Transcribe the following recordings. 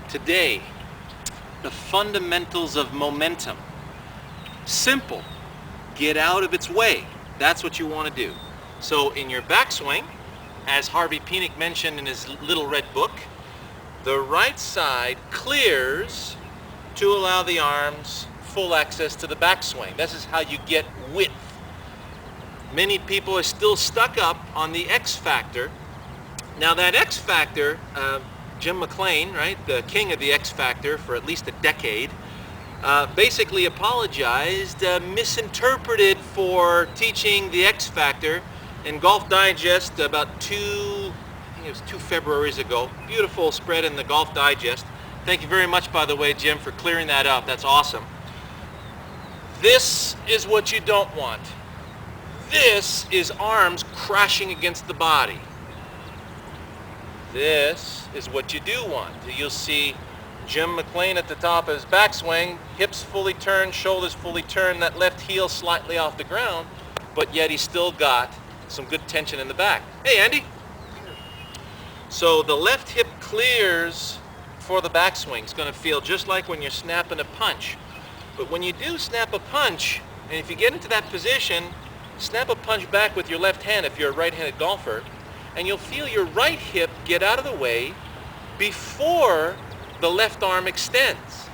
Today, the fundamentals of momentum. Simple. Get out of its way. That's what you want to do. So in your backswing, as Harvey Penick mentioned in his little red book, the right side clears to allow the arms full access to the backswing. This is how you get width. Many people are still stuck up on the X factor. Now that X factor, Jim McLean, right, the king of the X factor for at least a decade, basically apologized, misinterpreted for teaching the X factor in Golf Digest about I think it was 2 Februaries ago. Beautiful spread in the Golf Digest. Thank you very much, by the way, Jim, for clearing that up. That's awesome. This is what you don't want. This is arms crashing against the body. This is what you do want. You'll see Jim McLean at the top of his backswing, hips fully turned, shoulders fully turned, that left heel slightly off the ground, but yet he's still got some good tension in the back. Hey, Andy. So the left hip clears for the backswing. It's going to feel just like when you're snapping a punch. But when you do snap a punch, and if you get into that position, snap a punch back with your left hand if you're a right-handed golfer, and you'll feel your right hip get out of the way before the left arm extends.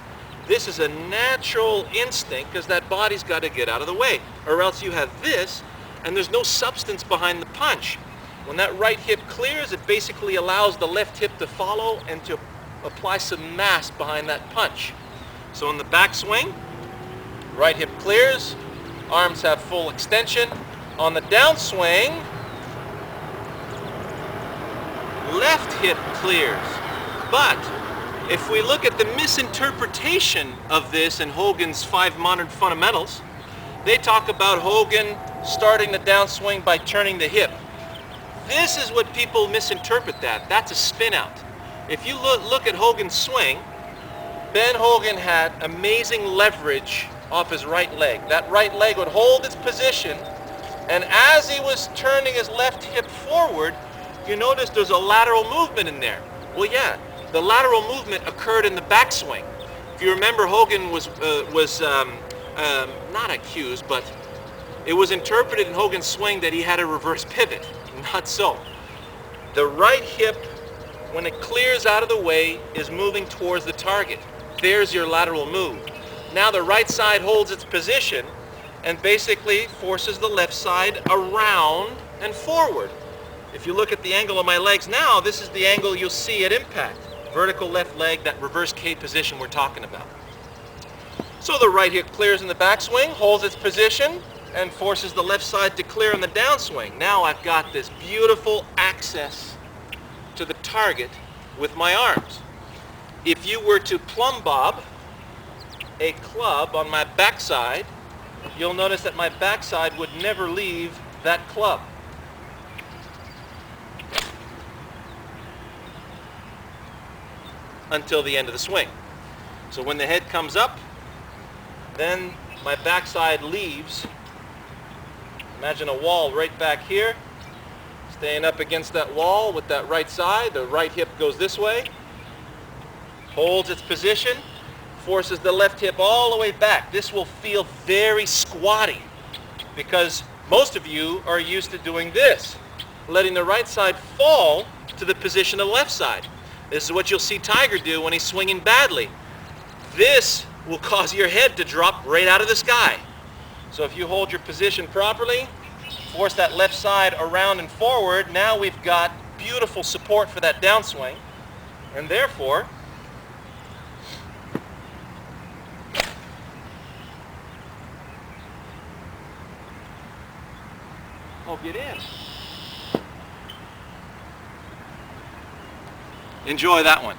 This is a natural instinct because that body's got to get out of the way, or else you have this and there's no substance behind the punch. When that right hip clears, it basically allows the left hip to follow and to apply some mass behind that punch. So in the backswing, right hip clears, arms have full extension. On the downswing, left hip clears. But if we look at the misinterpretation of this in Hogan's 5 Modern Fundamentals, they talk about Hogan starting the downswing by turning the hip. This is what people misinterpret that. That's a spin out. If you look at Hogan's swing, Ben Hogan had amazing leverage off his right leg. That right leg would hold its position, and as he was turning his left hip forward, you notice there's a lateral movement in there. Well, yeah, the lateral movement occurred in the backswing. If you remember, Hogan was not accused, but it was interpreted in Hogan's swing that he had a reverse pivot. Not so. The right hip, when it clears out of the way, is moving towards the target. There's your lateral move. Now the right side holds its position and basically forces the left side around and forward. If you look at the angle of my legs now, this is the angle you'll see at impact. Vertical left leg, that reverse K position we're talking about. So the right hip clears in the backswing, holds its position, and forces the left side to clear in the downswing. Now I've got this beautiful access to the target with my arms. If you were to plumb bob a club on my backside, you'll notice that my backside would never leave that club. Until the end of the swing. So when the head comes up, then my backside leaves. Imagine a wall right back here, staying up against that wall with that right side. The right hip goes this way, holds its position, forces the left hip all the way back. This will feel very squatty because most of you are used to doing this, letting the right side fall to the position of the left side. This is what you'll see Tiger do when he's swinging badly. This will cause your head to drop right out of the sky. So if you hold your position properly, force that left side around and forward, now we've got beautiful support for that downswing, and therefore, get in. Enjoy that one.